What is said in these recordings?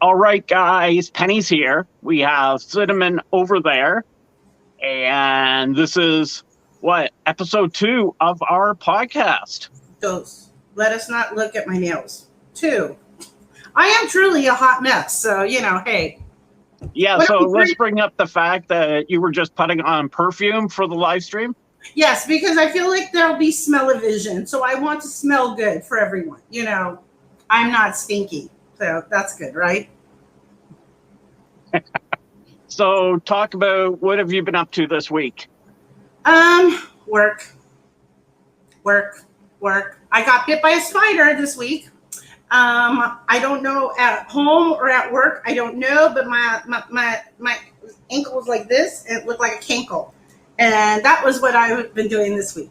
All right, guys, Penny's here. We have Cinnamon over there. And this is, episode 2 of our podcast. Let us not look at my nails. 2. I am truly a hot mess, so, hey. Yeah, so let's bring up the fact that you were just putting on perfume for the live stream. Yes, because I feel like there'll be smell-o-vision, so I want to smell good for everyone. I'm not stinky, so that's good, right? So talk about what have you been up to this week? Work. I got bit by a spider this week. I don't know at home or at work. I don't know, but my ankle was like this. And it looked like a cankle. And that was what I've been doing this week.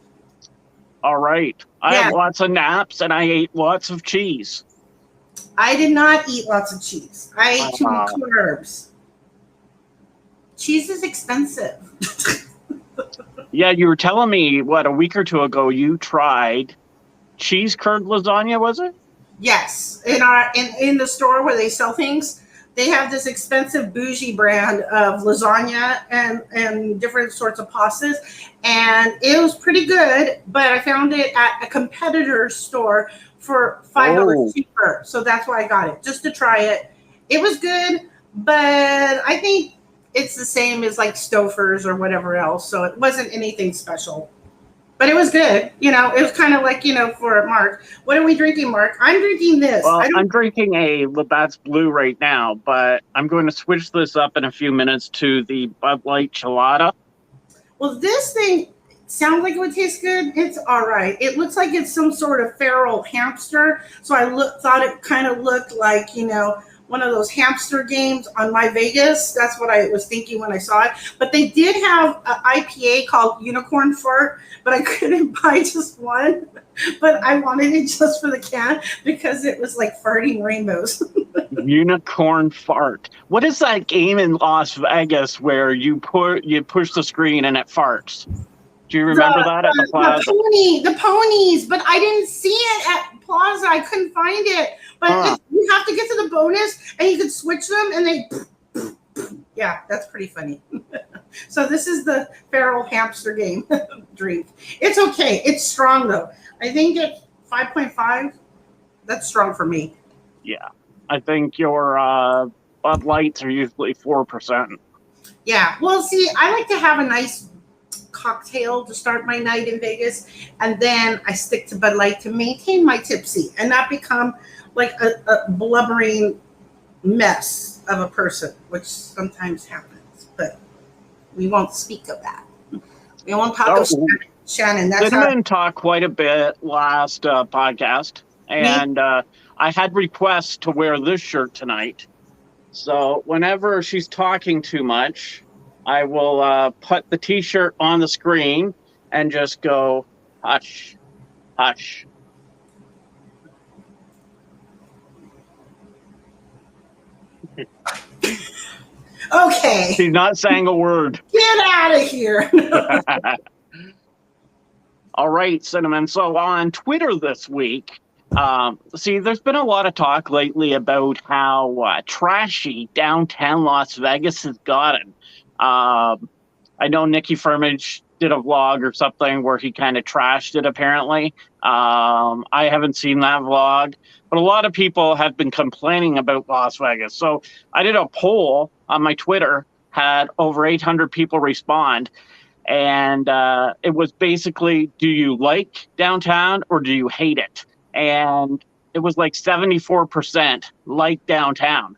All right. I have lots of naps and I ate lots of cheese. I did not eat lots of cheese. I ate too many carbs. Cheese is expensive. Yeah, you were telling me, a week or 2 ago, you tried cheese curd lasagna, was it? Yes. In the store where they sell things, they have this expensive bougie brand of lasagna and different sorts of pastas. And it was pretty good, but I found it at a competitor's store for $5 cheaper. So that's why I got it, just to try it. It was good, but I think it's the same as like Stouffer's or whatever else. So it wasn't anything special. But it was good. It was kind of like, for Mark. What are we drinking, Mark? I'm drinking this. Well, I'm drinking a Labatt's Blue right now, but I'm going to switch this up in a few minutes to the Bud Light Chelada. Well, this thing sounds like it would taste good. It's all right. It looks like it's some sort of feral hamster. So I thought it kind of looked like, one of those hamster games on My Vegas. That's what I was thinking when I saw it. But they did have an IPA called Unicorn Fart, but I couldn't buy just one. But I wanted it just for the can because it was like farting rainbows. Unicorn Fart. What is that game in Las Vegas where you push the screen and it farts? Do you remember that at the Plaza? The ponies, but I didn't see it at Plaza. I couldn't find it. But you have to get to the bonus, and you can switch them, and they... Yeah, that's pretty funny. So this is the feral hamster game drink. It's okay. It's strong, though. I think it's 5.5. That's strong for me. Yeah. I think your Bud Lights are usually 4%. Yeah. Well, see, I like to have a nice cocktail to start my night in Vegas, and then I stick to Bud Light to maintain my tipsy and not become like a blubbering mess of a person, which sometimes happens, but we won't speak of that. We won't talk of Shannon. Cinnamon talked quite a bit last podcast, and I had requests to wear this shirt tonight. So whenever she's talking too much, I will put the T-shirt on the screen and just go, hush, hush. Okay. She's not saying a word. Get out of here. All right, Cinnamon. So on Twitter this week, there's been a lot of talk lately about how trashy downtown Las Vegas has gotten. I know Nicky Firmage did a vlog or something where he kind of trashed it, apparently. I haven't seen that vlog, but a lot of people have been complaining about Las Vegas. So I did a poll on my Twitter, had over 800 people respond. And it was basically, do you like downtown or do you hate it? And it was like 74% like downtown.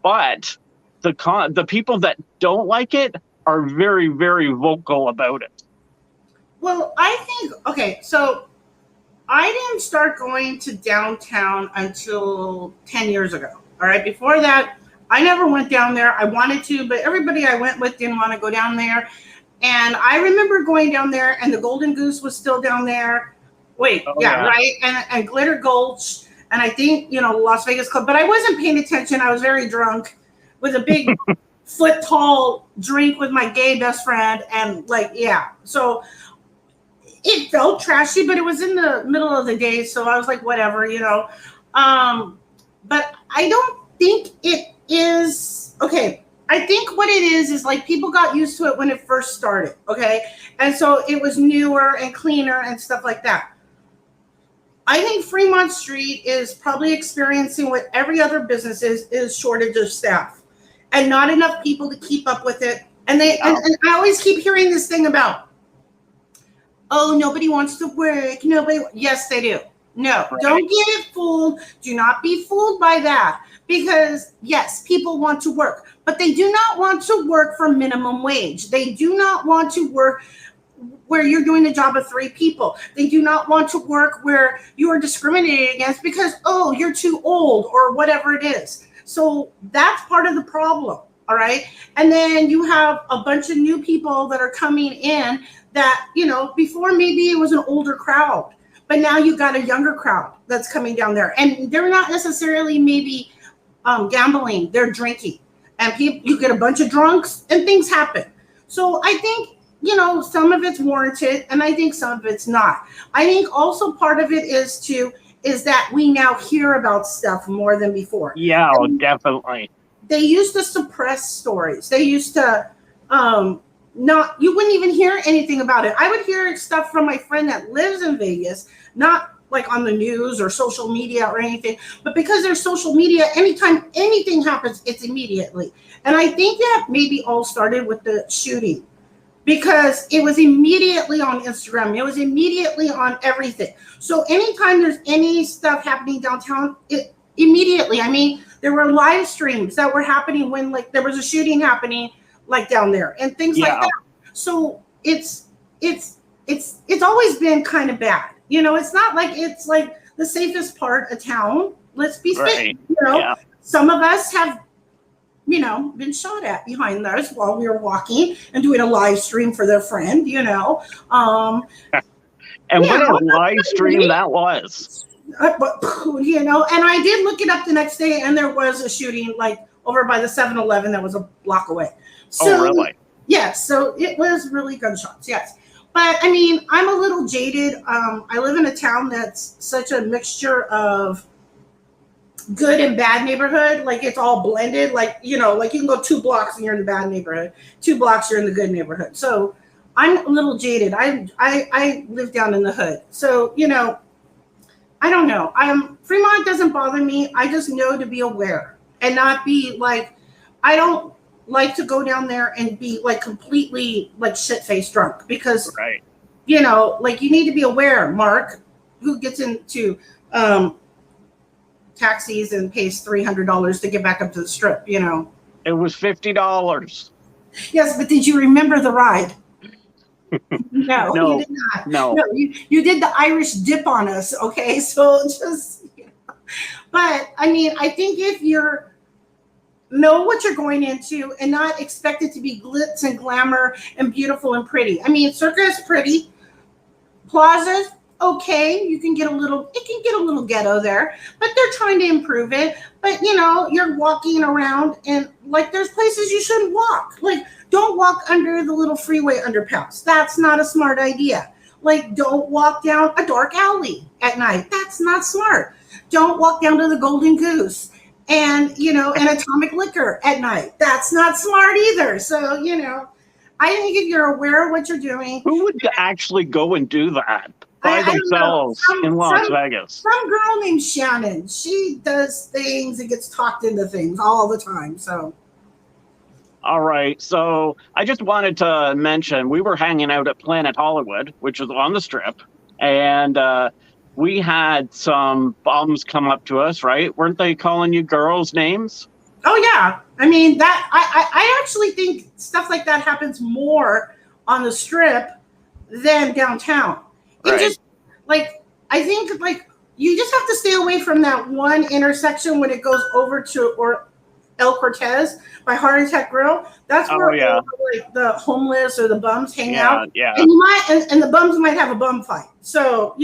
But the people that don't like it are very, very vocal about it. Well, I think, so I didn't start going to downtown until 10 years ago. All right. Before that, I never went down there. I wanted to, but everybody I went with didn't want to go down there. And I remember going down there and the Golden Goose was still down there. Right. And Glitter Gulch. And I think, Las Vegas Club, but I wasn't paying attention. I was very drunk with a big foot tall drink with my gay best friend. And so it felt trashy, but it was in the middle of the day. So I was like, whatever, But I don't think it is okay. I think what it is like people got used to it when it first started, okay? And so it was newer and cleaner and stuff like that. I think Fremont Street is probably experiencing what every other business is shortage of staff and not enough people to keep up with it. And and I always keep hearing this thing about, oh, nobody wants to work. Yes, they do. No, right. Don't get it fooled. Do not be fooled by that. Because yes, people want to work, but they do not want to work for minimum wage. They do not want to work where you're doing the job of 3 people. They do not want to work where you are discriminated against because, oh, you're too old or whatever it is. So that's part of the problem. All right. And then you have a bunch of new people that are coming in that, before maybe it was an older crowd, but now you've got a younger crowd that's coming down there. And they're not necessarily maybe gambling, they're drinking. And you get a bunch of drunks and things happen. So I think, some of it's warranted and I think some of it's not. I think also part of it is that we now hear about stuff more than before. Yeah, definitely. They used to suppress stories. They used to you wouldn't even hear anything about it. I would hear stuff from my friend that lives in Vegas, not like on the news or social media or anything, but because there's social media, anytime anything happens, it's immediately. And I think that maybe all started with the shooting because it was immediately on Instagram. It was immediately on everything. So anytime there's any stuff happening downtown, immediately, there were live streams that were happening when like there was a shooting happening like down there and things like that. So it's always been kind of bad. It's not like it's like the safest part of town. Let's be safe. Some of us have, been shot at behind us while we were walking and doing a live stream for their friend, And what a live stream that was. But, and I did look it up the next day and there was a shooting like over by the 7-Eleven that was a block away. So, really? Yes. So it was really gunshots. Yes. But I'm a little jaded. I live in a town that's such a mixture of good and bad neighborhood. Like it's all blended. Like, like you can go 2 blocks and you're in the bad neighborhood. 2 blocks, you're in the good neighborhood. So I'm a little jaded. I live down in the hood. So, I don't know. Fremont doesn't bother me. I just know to be aware and not be like, I don't like to go down there and be like completely like shit-faced drunk because, right. Like you need to be aware, Mark, who gets into taxis and pays $300 to get back up to the strip, It was $50. Yes, but did you remember the ride? No, you did not. No, you did the Irish dip on us. Okay, so just, but I think if you're know what you're going into and not expect it to be glitz and glamour and beautiful and pretty. Circa is pretty. Plazas, okay, it can get a little ghetto there, but they're trying to improve it. But you're walking around and like there's places you shouldn't walk. Like don't walk under the little freeway underpass. That's not a smart idea. Like don't walk down a dark alley at night. That's not smart. Don't walk down to the Golden Goose and and Atomic Liquor at night. That's not smart either. So I think if you're aware of what you're doing, who would actually go and do that by themselves in Las Vegas? Some girl named Shannon. She does things and gets talked into things all the time. So all right. So I just wanted to mention we were hanging out at Planet Hollywood, which is on the Strip, and we had some bums come up to us, right? Weren't they calling you girls' names? Oh yeah. That I actually think stuff like that happens more on the Strip than downtown. It just like I think like you just have to stay away from that one intersection when it goes over to El Cortez by Heart Attack Grill. That's where all, like the homeless or the bums hang out. Yeah. And and the bums might have a bum fight. So,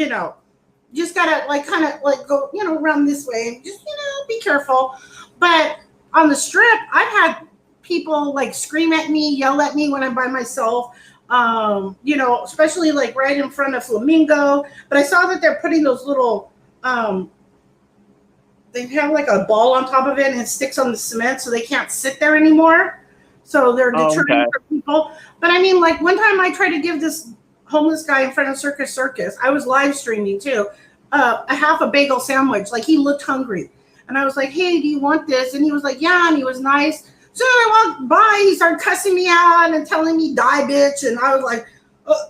just gotta like kind of like go, around this way and just, be careful. But on the Strip, I've had people like scream at me, yell at me when I'm by myself. Especially like right in front of Flamingo. But I saw that they're putting those little they have like a ball on top of it and it sticks on the cement, so they can't sit there anymore. So they're deterring for people. But I mean, like one time I tried to give this homeless guy in front of Circus. I was live streaming too. A half a bagel sandwich. Like he looked hungry, and I was like, "Hey, do you want this?" And he was like, "Yeah," and he was nice. So I walked by, he started cussing me out and telling me, "Die, bitch," and I was like,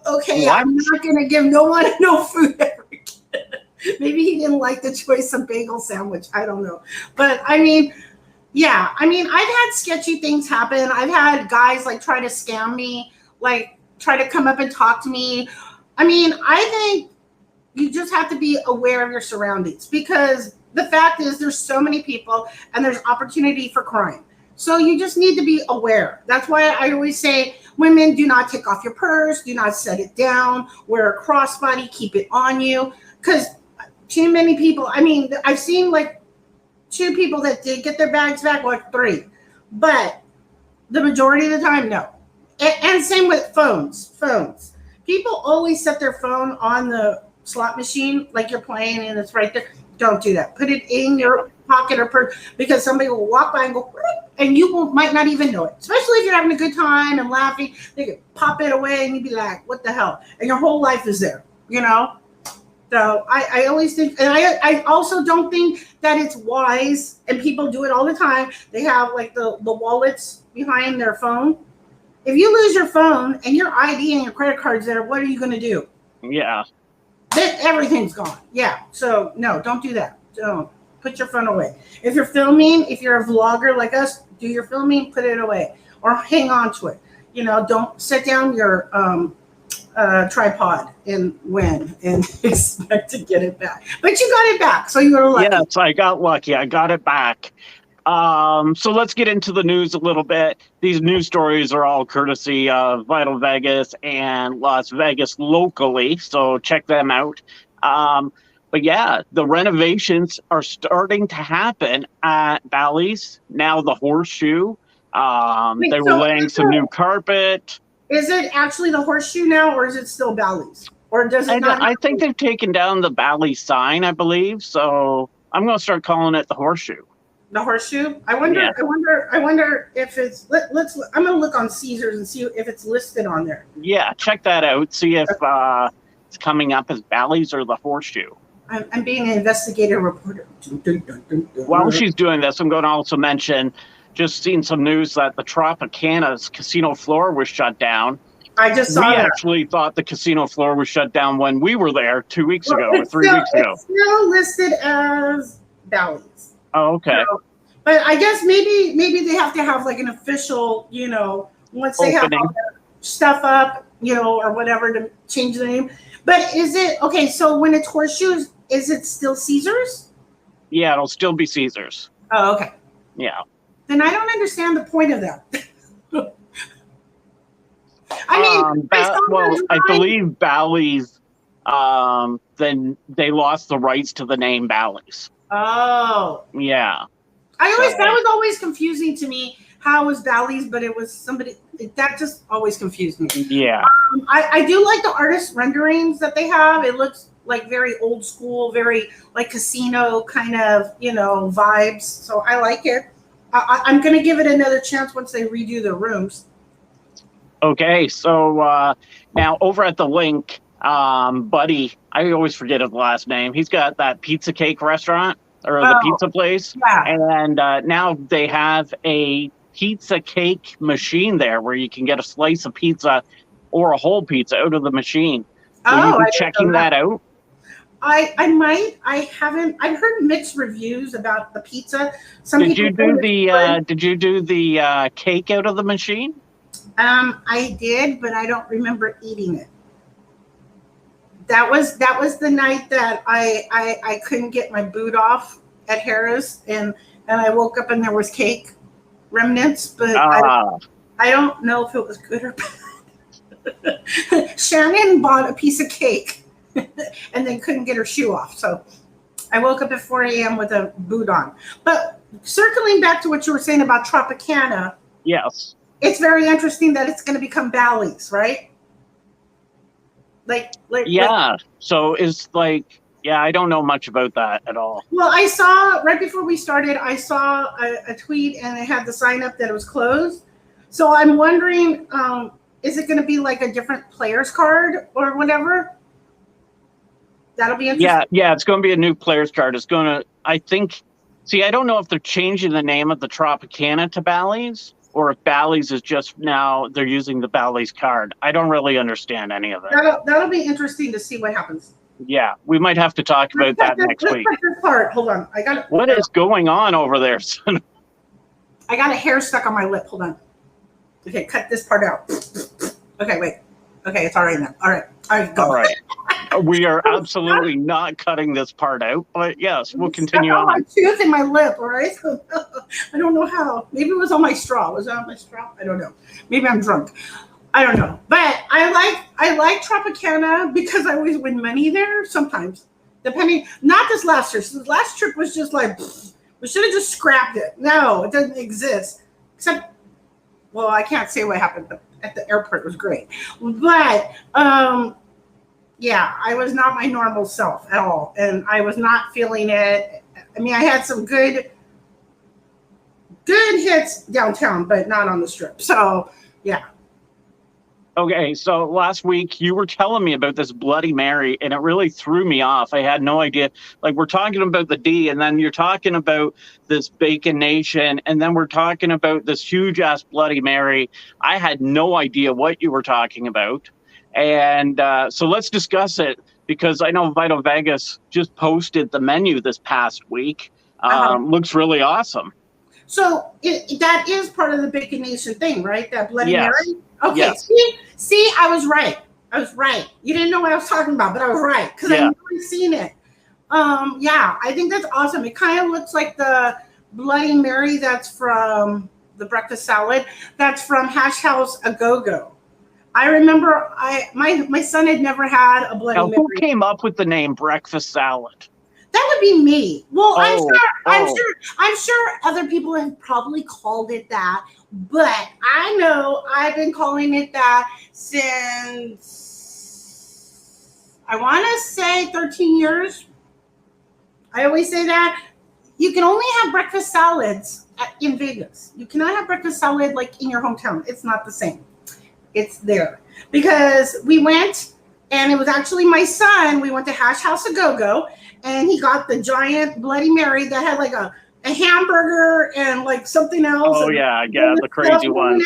"Okay, what? I'm not gonna give no one no food ever again." Maybe he didn't like the choice of bagel sandwich. I don't know, but I mean. Yeah, I mean, I've had sketchy things happen. I've had guys like try to scam me, like try to come up and talk to me. I mean, I think you just have to be aware of your surroundings, because the fact is there's so many people and there's opportunity for crime. So you just need to be aware. That's why I always say, women, do not take off your purse, do not set it down, wear a crossbody, keep it on you, because too many people, I mean, I've seen like 2 people that did get their bags back, or 3, but the majority of the time, no. And same with phones. People always set their phone on the slot machine like you're playing and it's right there. Don't do that. Put it in your pocket or purse, because somebody will walk by and go, and you might not even know it. Especially if you're having a good time and laughing, they could pop it away and you'd be like, what the hell? And your whole life is there, you know? So I always think, and I also don't think that it's wise, and people do it all the time. They have like the wallets behind their phone. If you lose your phone and your ID and your credit card's there, what are you going to do? Yeah. Then everything's gone. Yeah. So no, don't do that. Don't. Put your phone away. If you're filming, if you're a vlogger like us, do your filming, put it away or hang on to it. You know, don't set down your tripod and expect to get it back. But you got it back, so you were lucky. Yes, I got lucky. I got it back. So let's get into the news a little bit. These news stories are all courtesy of Vital Vegas and Las Vegas locally, so check them out. But yeah, the renovations are starting to happen at Bally's, now the Horseshoe. They were laying some new carpet. Is it actually the Horseshoe now, or is it still Bally's? Or does it not? I think they've taken down the Bally's sign, I believe. So I'm going to start calling it the Horseshoe. The Horseshoe? I wonder. Yeah. I wonder if it's. Let's. I'm going to look on Caesars and see if it's listed on there. Yeah, check that out. See if it's coming up as Bally's or the Horseshoe. I'm being an investigative reporter. While she's doing this, I'm going to also mention. Just seen some news that the Tropicana's casino floor was shut down. I just saw that. We actually thought the casino floor was shut down when we were there 2 weeks ago or 3 weeks ago. It's still listed as Bally's. Oh, okay. So, but I guess maybe they have to have like an official, you know, once they have all their stuff up, you know, or whatever to change the name. But is it okay? So when it's Horseshoes, is it still Caesars? Yeah, it'll still be Caesars. Oh, okay. Yeah. Then I don't understand the point of that. I mean, I believe Bally's. Then they lost the rights to the name Bally's. Oh. Yeah. That was always confusing to me. How was Bally's, but it was somebody that just always confused me. Yeah. I do like the artist renderings that they have. It looks like very old school, very like casino kind of, you know, vibes. So I like it. I'm going to give it another chance once they redo the rooms. Okay, so now over at the link, Buddy, I always forget his last name. He's got that pizza cake restaurant or the pizza place. Yeah. And now they have a pizza cake machine there where you can get a slice of pizza or a whole pizza out of the machine. Will you be checking that out? I might. I haven't. I've heard mixed reviews about the pizza. Did you do the cake out of the machine? I did, but I don't remember eating it. That was the night that I couldn't get my boot off at Harris, and I woke up and there was cake remnants, but I don't know if it was good or bad. Shannon bought a piece of cake. And then couldn't get her shoe off. So I woke up at 4 a.m. with a boot on. But circling back to what you were saying about Tropicana. Yes. It's very interesting that it's going to become Bally's, right? Like yeah. So it's like Yeah, I don't know much about that at all. Well, I saw right before we started, I saw a tweet and it had the sign up that it was closed. So I'm wondering, is it going to be like a different player's card or whatever? That'll be interesting. Yeah, it's going to be a new player's card. It's going to, I think, see, I don't know if they're changing the name of the Tropicana to Bally's, or if Bally's is just now they're using the Bally's card. I don't really understand any of it. That'll be interesting to see what happens. Yeah, we might have to talk about that next week. Part. Hold on, I got it. What is going on over there, son? I got a hair stuck on my lip. Hold on. Okay, cut this part out. Okay, wait. Okay, it's all right now. All right, go. All right. We are absolutely not cutting this part out, but yes, we'll continue on. My tooth in my lip, all right? I don't know how. Maybe it was on my straw. Was it on my straw? I don't know. Maybe I'm drunk. I don't know. But I like Tropicana because I always win money there sometimes. Depending, not this last trip. This last trip was just like, we should have just scrapped it. No, it doesn't exist. Except, well, I can't say what happened, but at the airport it was great. But, yeah, I was not my normal self at all. And I was not feeling it. I mean, I had some good hits downtown, but not on the strip. So, yeah. Okay, so last week you were telling me about this Bloody Mary, and it really threw me off. I had no idea. Like, we're talking about the D, and then you're talking about this Bacon Nation, and then we're talking about this huge-ass Bloody Mary. I had no idea what you were talking about. And so let's discuss it, because I know Vital Vegas just posted the menu this past week. Looks really awesome. So that is part of the Bacon Nation thing, right? That Bloody Mary? Okay, yes. See, I was right. You didn't know what I was talking about, but I was right, because I've never seen it. Yeah, I think that's awesome. It kind of looks like the Bloody Mary that's from the breakfast salad. That's from Hash House A Go-Go. I remember my son had never had a Bloody Mary. Who came up with the name breakfast salad? That would be me. Well, I'm sure other people have probably called it that, but I know I've been calling it that since, I want to say 13 years. I always say that. You can only have breakfast salads in Vegas. You cannot have breakfast salad like in your hometown. It's not the same. It's there. Because we went, and it was actually my son, we went to Hash House A Go-Go, and he got the giant Bloody Mary that had like a hamburger and like something else. Oh, yeah, the crazy one.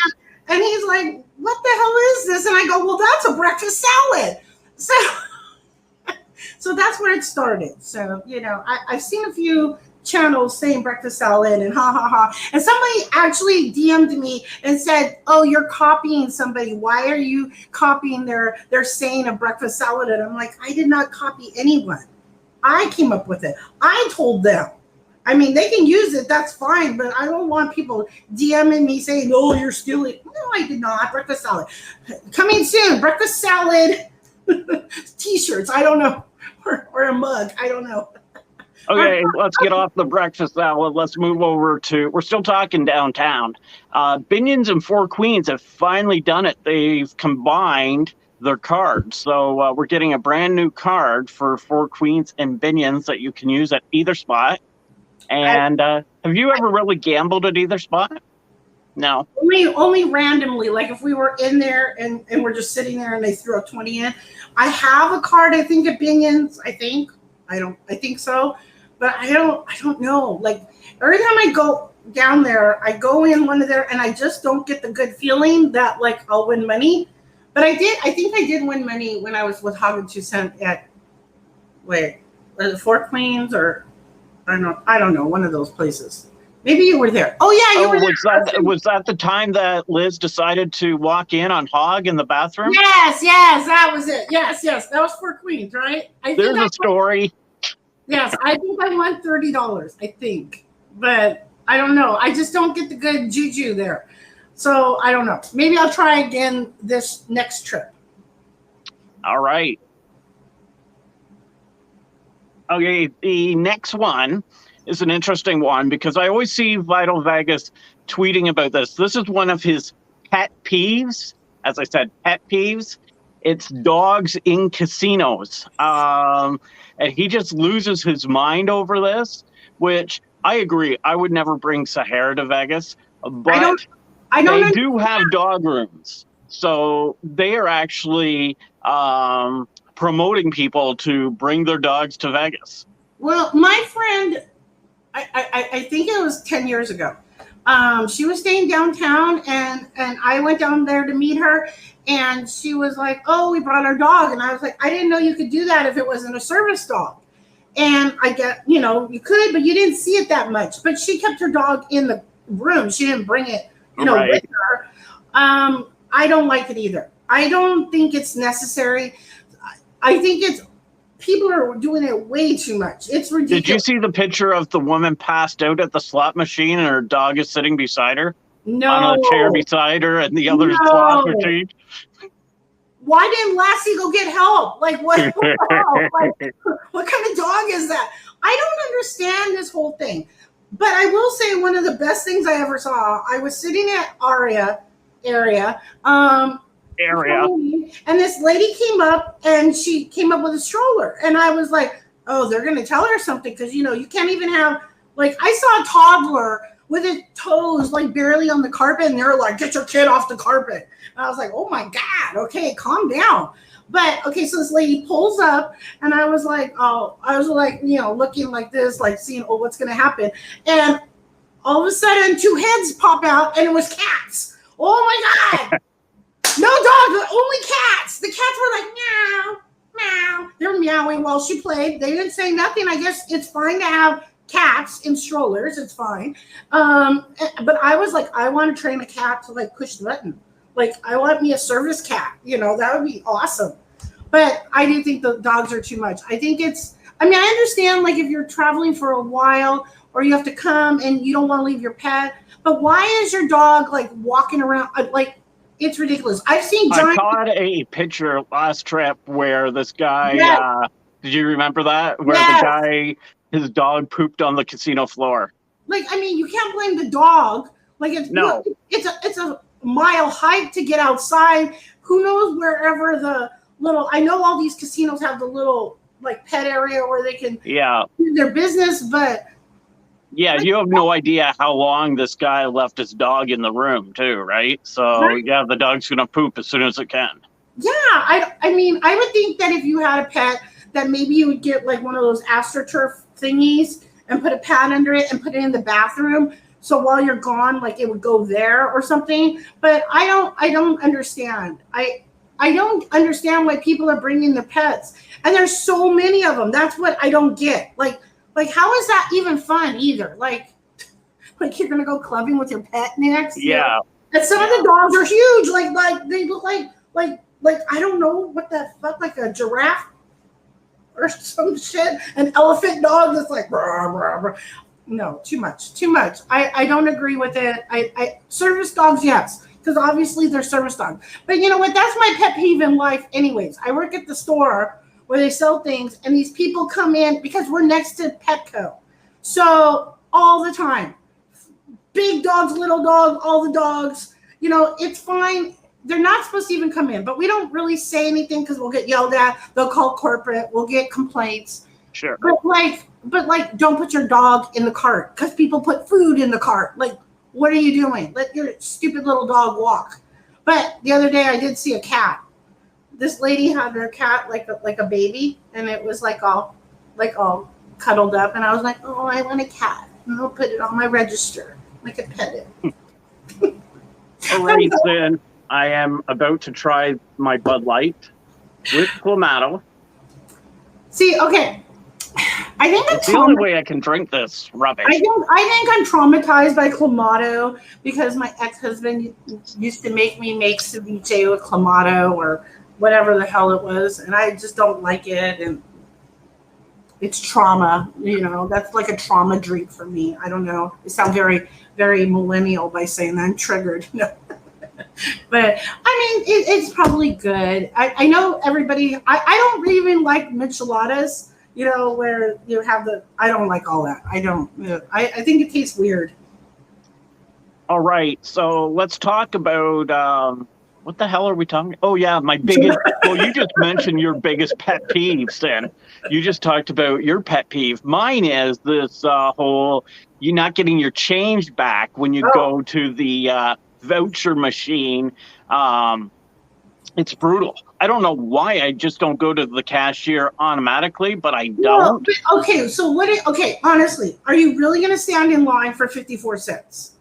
And he's like, what the hell is this? And I go, well, that's a breakfast salad. So that's where it started. So, you know, I've seen a few channels saying breakfast salad and ha ha ha. And somebody actually DM'd me and said, oh, you're copying somebody. Why are you copying their saying of breakfast salad? And I'm like, I did not copy anyone. I came up with it. I told them. I mean, they can use it. That's fine. But I don't want people DMing me saying, oh, you're stealing. No, I did not. Breakfast salad. Coming soon. Breakfast salad T-shirts. I don't know. Or a mug. I don't know. Okay, let's get off the breakfast salad. Let's move over to, we're still talking downtown. Binions and Four Queens have finally done it. They've combined their cards. So we're getting a brand new card for Four Queens and Binions that you can use at either spot. And have you ever really gambled at either spot? No. Only randomly, like if we were in there and we're just sitting there and they throw a 20 in. I have a card, I think, at Binions, I think so. But I don't know. Like every time I go down there, I go in one of there and I just don't get the good feeling that like I'll win money. But I think I did win money when I was with Hog and 2 Cent at, was it Four Queens or, I don't know, one of those places. Maybe you were there. Oh yeah, you were there. Was that the time that Liz decided to walk in on Hog in the bathroom? Yes, that was it. Yes, that was Four Queens, right? There's a story. Yes, I think I won $30, I think. But I don't know. I just don't get the good juju there. So I don't know. Maybe I'll try again this next trip. All right. Okay, the next one is an interesting one because I always see Vital Vegas tweeting about this. This is one of his pet peeves. As I said, pet peeves. It's dogs in casinos. And he just loses his mind over this, which I agree. I would never bring Sahara to Vegas, but I don't they understand. do have dog rooms. So they are actually promoting people to bring their dogs to Vegas. Well, my friend, I think it was 10 years ago. She was staying downtown, and I went down there to meet her, and she was like, "Oh, we brought our dog," and I was like, "I didn't know you could do that if it wasn't a service dog." And I get, you could, but you didn't see it that much. But she kept her dog in the room. She didn't bring it, Right. with her. I don't like it either. I don't think it's necessary. I think people are doing it way too much. It's ridiculous. Did you see the picture of the woman passed out at the slot machine and her dog is sitting beside her? No. On a chair beside her and the other slot machine? Why didn't Lassie go get help? Like, what kind of dog is that? I don't understand this whole thing. But I will say one of the best things I ever saw, I was sitting at area. And this lady came up, and she came up with a stroller. And I was like, oh, they're going to tell her something, because, you can't even have, like, I saw a toddler with his toes, like, barely on the carpet, and they're like, get your kid off the carpet. And I was like, oh, my God, okay, calm down. But, okay, so this lady pulls up, and I was like, looking like this, like seeing, what's going to happen. And all of a sudden, 2 heads pop out, and it was cats. Oh, my God. No dogs, only cats. The cats were like, meow, meow. They're meowing while she played. They didn't say nothing. I guess it's fine to have cats in strollers. It's fine. But I was like, I want to train a cat to, like, push the button. Like, I want me a service cat. That would be awesome. But I do think the dogs are too much. I think I understand, like, if you're traveling for a while or you have to come and you don't want to leave your pet. But why is your dog, like, walking around, like, it's ridiculous. I've seen giant. I caught a picture last trip where this guy, did you remember that? Where the guy, his dog pooped on the casino floor. Like, you can't blame the dog. Like, it's a mile hike to get outside. Who knows wherever the little, I know all these casinos have the little, like, pet area where they can do their business, but. Yeah, you have no idea how long this guy left his dog in the room, too, right? So, the dog's going to poop as soon as it can. Yeah, I would think that if you had a pet, that maybe you would get, like, one of those AstroTurf thingies and put a pad under it and put it in the bathroom. So while you're gone, like, it would go there or something. But I don't understand. I don't understand why people are bringing their pets. And there's so many of them. That's what I don't get. Like, how is that even fun either? Like you're gonna go clubbing with your pet next? Yeah. And some of the dogs are huge. Like they look like I don't know what the fuck, like a giraffe or some shit. An elephant dog that's like rah, rah, rah. No, too much. I don't agree with it. I service dogs, yes, because obviously they're service dogs. But you know what? That's my pet peeve in life, anyways. I work at the store where they sell things, and these people come in because we're next to Petco. So all the time, big dogs, little dogs, all the dogs, it's fine. They're not supposed to even come in, but we don't really say anything because we'll get yelled at. They'll call corporate. We'll get complaints. Sure. But don't put your dog in the cart because people put food in the cart. Like, what are you doing? Let your stupid little dog walk. But the other day I did see a cat. This lady had her cat like a baby, and it was like all cuddled up, and I was like, oh, I want a cat, and I'll put it on my register. I could pet it. All right, then I am about to try my Bud Light with Clamato. See, okay, I think it's the only way I can drink this rubbish. I think I'm traumatized by Clamato because my ex-husband used to make me make ceviche with Clamato or whatever the hell it was, and I just don't like it, and it's trauma, that's like a trauma drink for me. I don't know. It sounds very, very millennial by saying that. I'm triggered. No. But it's probably good. I know everybody, I don't even like micheladas, where you have I don't like all that. I don't. I think it tastes weird. All right, so let's talk about What the hell are we talking? Oh yeah, my biggest. Well, you just mentioned your biggest pet peeves, and you just talked about your pet peeve. Mine is this whole you not getting your change back when you Oh, go to the voucher machine. It's brutal. I don't know why I just don't go to the cashier automatically, but I well, don't. but okay. So okay, honestly, are you really going to stand in line for 54 cents?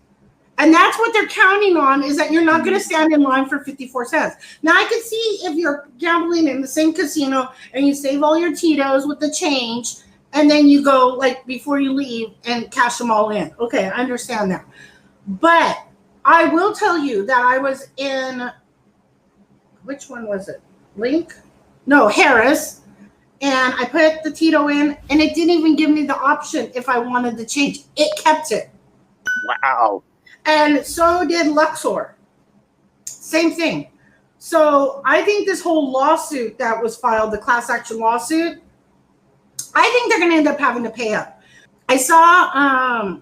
And that's what they're counting on, is that you're not going to stand in line for 54 cents. Now, I can see if you're gambling in the same casino and you save all your TITOs with the change, and then you go, like, before you leave and cash them all in. Okay, I understand that. But I will tell you that I was in, which one was it? Link? No, Harris. And I put the TITO in, and it didn't even give me the option if I wanted to change. It kept it. Wow. And so did Luxor. Same thing. So I think this whole lawsuit that was filed, the class action lawsuit, I think they're going to end up having to pay up. I saw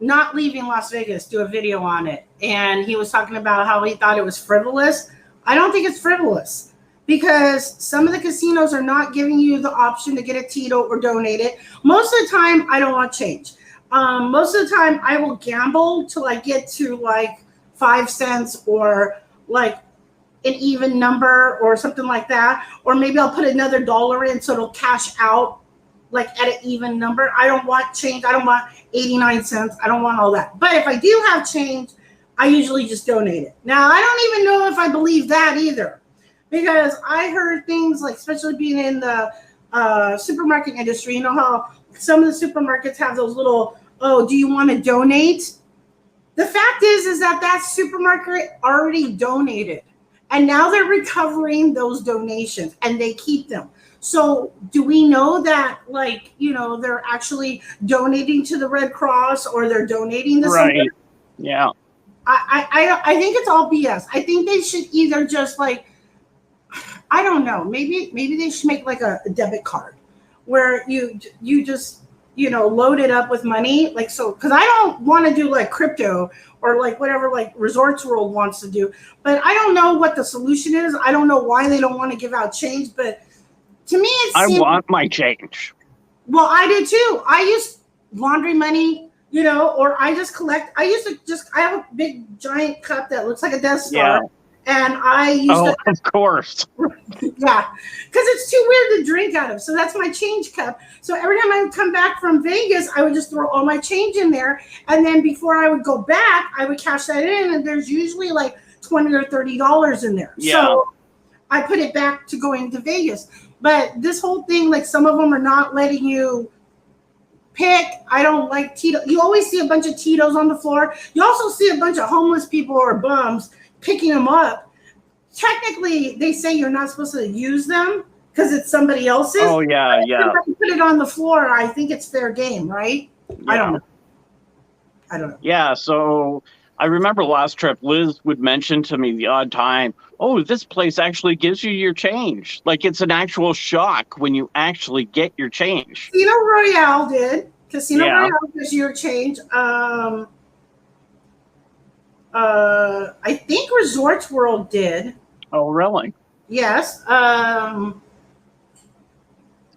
Not Leaving Las Vegas do a video on it, and he was talking about how he thought it was frivolous. I don't think it's frivolous, because some of the casinos are not giving you the option to get a TITO or donate it. Most of the time, I don't want change. Most of the time I will gamble till I get to like 5 cents or like an even number or something like that. Or maybe I'll put another dollar in so it'll cash out like at an even number. I don't want change. I don't want 89 cents. I don't want all that. But if I do have change, I usually just donate it. Now, I don't even know if I believe that either, because I heard things like, especially being in the supermarket industry, you know how some of the supermarkets have those little, oh, do you want to donate? The fact is that supermarket already donated, and now they're recovering those donations and they keep them. So do we know that, like, you know, they're actually donating to the Red Cross or they're donating to something? Yeah. I think it's all BS. I think they should either just, like, I don't know, maybe they should make like a debit card where you just, you know, load it up with money, like, so, because I don't want to do like crypto or like whatever like Resorts World wants to do, but I don't know what the solution is. I don't know why they don't want to give out change, but to me I want my change. Well, I do too. I use laundry money, you know, or I just collect. I have a big giant cup that looks like a Death Star. Yeah. And I used to, of course. Yeah, because it's too weird to drink out of. So that's my change cup. So every time I would come back from Vegas, I would just throw all my change in there. And then before I would go back, I would cash that in. And there's usually like $20 or $30 in there. Yeah. So I put it back to going to Vegas. But this whole thing, like, some of them are not letting you pick. I don't like TITO. You always see a bunch of TITOs on the floor. You also see a bunch of homeless people or bums picking them up. Technically, they say you're not supposed to use them because it's somebody else's. Oh, yeah, but yeah. If you put it on the floor, I think it's fair game, right? Yeah. I don't know. Yeah, so I remember last trip, Liz would mention to me the odd time, oh, this place actually gives you your change. Like, it's an actual shock when you actually get your change. Casino Royale did. Casino Royale gives you your change. I think Resorts World did. Oh, really? Yes.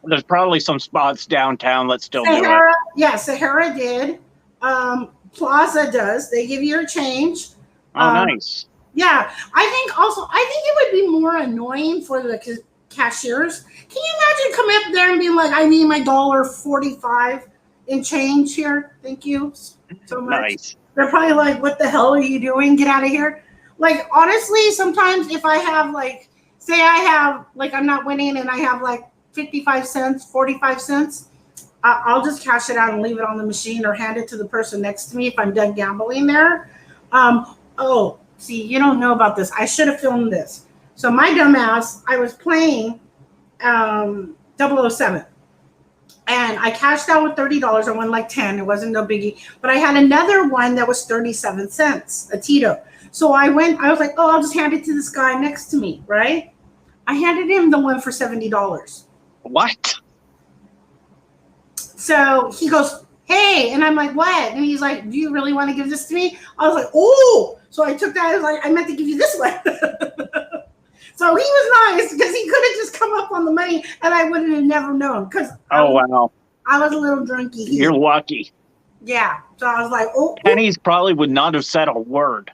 There's probably some spots downtown that still do it. Yeah, Sahara did. Plaza does. They give you your change. Oh, nice. Yeah. I think it would be more annoying for the cashiers. Can you imagine coming up there and being like, I need my $1.45 in change here? Thank you so much. Nice. They're probably like, what the hell are you doing? Get out of here. Like, honestly, sometimes if I have, like, say I have, like, I'm not winning and I have like 55 cents, 45 cents, I'll just cash it out and leave it on the machine or hand it to the person next to me if I'm done gambling there. Oh, see, you don't know about this. I should have filmed this. So my dumbass, I was playing 007. And I cashed out with $30. I won like 10. It wasn't no biggie. But I had another one that was 37 cents, a TITO. So I was like, oh, I'll just hand it to this guy next to me, right? I handed him the one for $70. What? So he goes, hey, and I'm like, what? And he's like, do you really want to give this to me? I was like, oh, so I took that. I was like, I meant to give you this one. So he was nice because he could have just come up on the money and I would have never known because wow. I was a little drunky. You're lucky. Yeah. So I was like, oh. Pennies probably would not have said a word.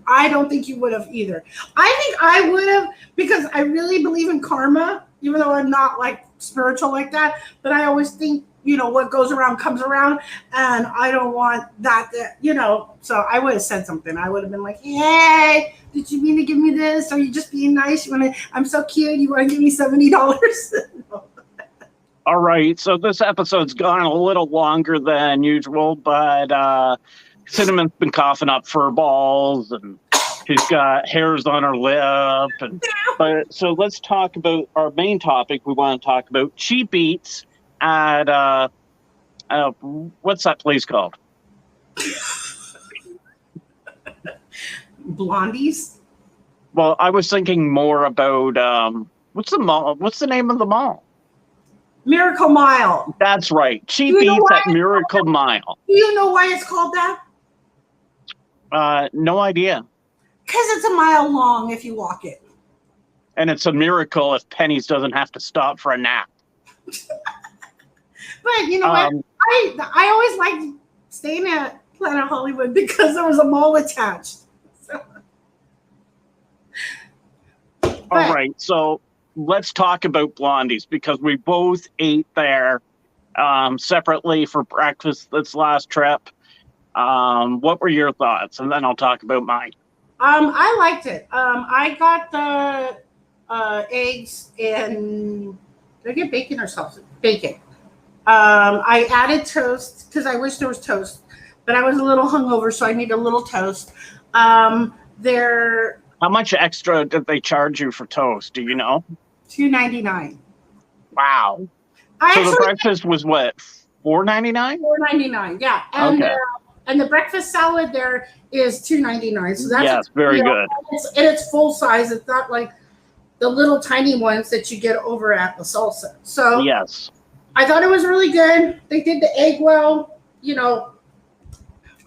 I don't think you would have either. I think I would have because I really believe in karma, even though I'm not like spiritual like that. But I always think, what goes around comes around. And I don't want that, so I would have said something. I would have been like, hey, did you mean to give me this? Are you just being nice? I'm so cute. You want to give me $70? No. All right. So this episode's gone a little longer than usual, but Cinnamon's been coughing up fur balls and she's got hairs on her lip. But so let's talk about our main topic. We want to talk about cheap eats at what's that place called? Blondies. Well, I was thinking more about what's the mall? What's the name of the mall? Miracle Mile. That's right. Cheap eats at Miracle Mile. Do you know why it's called that? No idea. Because it's a mile long if you walk it. And it's a miracle if Pennies doesn't have to stop for a nap. But you know what? I always liked staying at Planet Hollywood because there was a mall attached. So. All right. So let's talk about Blondies because we both ate there separately for breakfast this last trip. What were your thoughts? And then I'll talk about mine. I liked it. I got the eggs and did I get bacon or sausage? Bacon. I added toast because I wish there was toast, but I was a little hungover, so I need a little toast. How much extra did they charge you for toast? Do you know? $2.99. Wow. So the breakfast was what? $4.99? $4.99. Yeah. And okay. And the breakfast salad there is $2.99. So that's very good. And it's full size. It's not like the little tiny ones that you get over at the salsa. So yes, I thought it was really good. They did the egg well,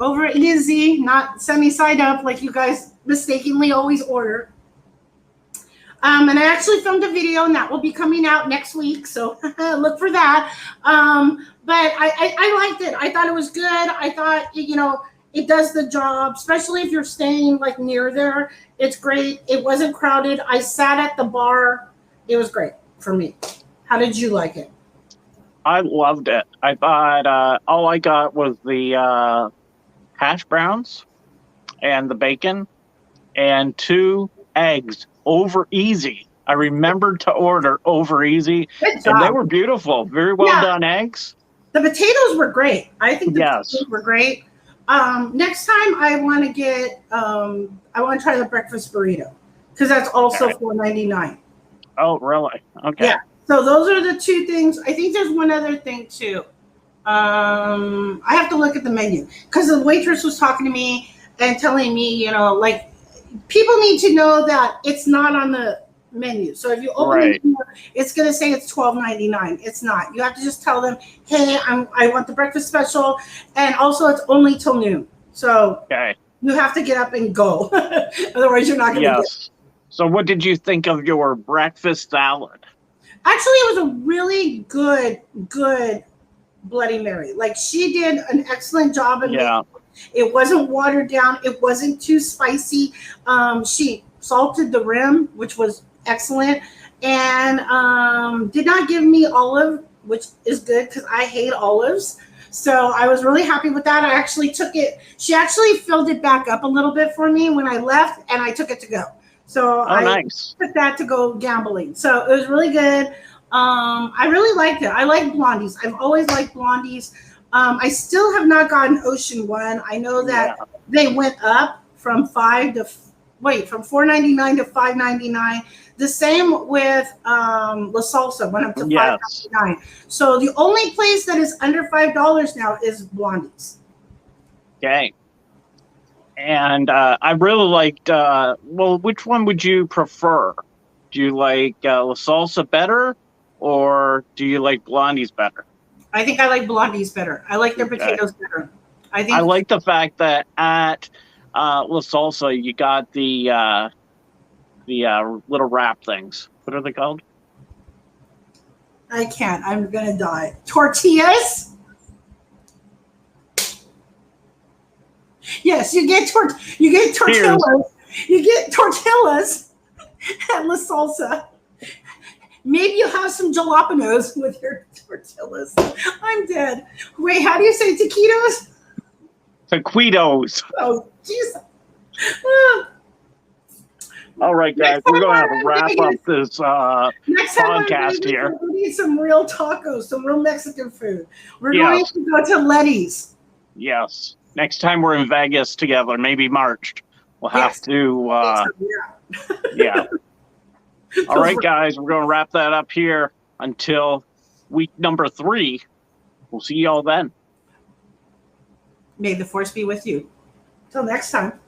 over easy, not sunny side up like you guys mistakenly always order. And I actually filmed a video, and that will be coming out next week. So look for that. But I liked it. I thought it was good. I thought, it does the job, especially if you're staying like near there. It's great. It wasn't crowded. I sat at the bar. It was great for me. How did you like it? I loved it. I thought all I got was the hash browns and the bacon and 2 eggs over easy. I remembered to order over easy, and they were beautiful. Very well done eggs. The potatoes were great. I think the potatoes were great. Next time I want to get, I want to try the breakfast burrito because that's also $4.99. Oh, really? Okay. Yeah. So those are the 2 things. I think there's one other thing too. I have to look at the menu because the waitress was talking to me and telling me, like people need to know that it's not on the menu. So if you open the menu, it's going to say it's $12.99. It's not. You have to just tell them, hey, I want the breakfast special, and also it's only till noon. So you have to get up and go. Otherwise, you're not going to get. So what did you think of your breakfast salad? Actually, it was a really good Bloody Mary. Like she did an excellent job of it. It wasn't watered down. It wasn't too spicy. She salted the rim, which was excellent, and did not give me olive, which is good because I hate olives. So I was really happy with that. I actually took it. She actually filled it back up a little bit for me when I left, and I took it to go. So I took that to go gambling. So it was really good. I really liked it. I like Blondies. I've always liked Blondies. I still have not gotten Ocean One. I know that they went up from $4.99 to $5.99. The same with La Salsa went up to $5.99. So the only place that is under $5 now is Blondies. Okay. And I really liked, which one would you prefer? Do you like La Salsa better, or do you like Blondies better? I think I like Blondies better. I like their potatoes better. I like the fact that at La Salsa you got the little wrap things. What are they called? I can't. I'm gonna die. Tortillas. Yes, you get tortillas. You get tortillas at La Salsa. Maybe you have some jalapenos with your tortillas. I'm dead. Wait, how do you say taquitos? Taquitos. Oh, jeez. All right, guys, we're going to have to wrap up this podcast here. We need some real tacos, some real Mexican food. We're going to go to Letty's. Yes. Next time we're in Vegas together, maybe March, we'll have to. Yeah. All right, guys, we're going to wrap that up here until week number 3. We'll see you all then. May the force be with you. Till next time.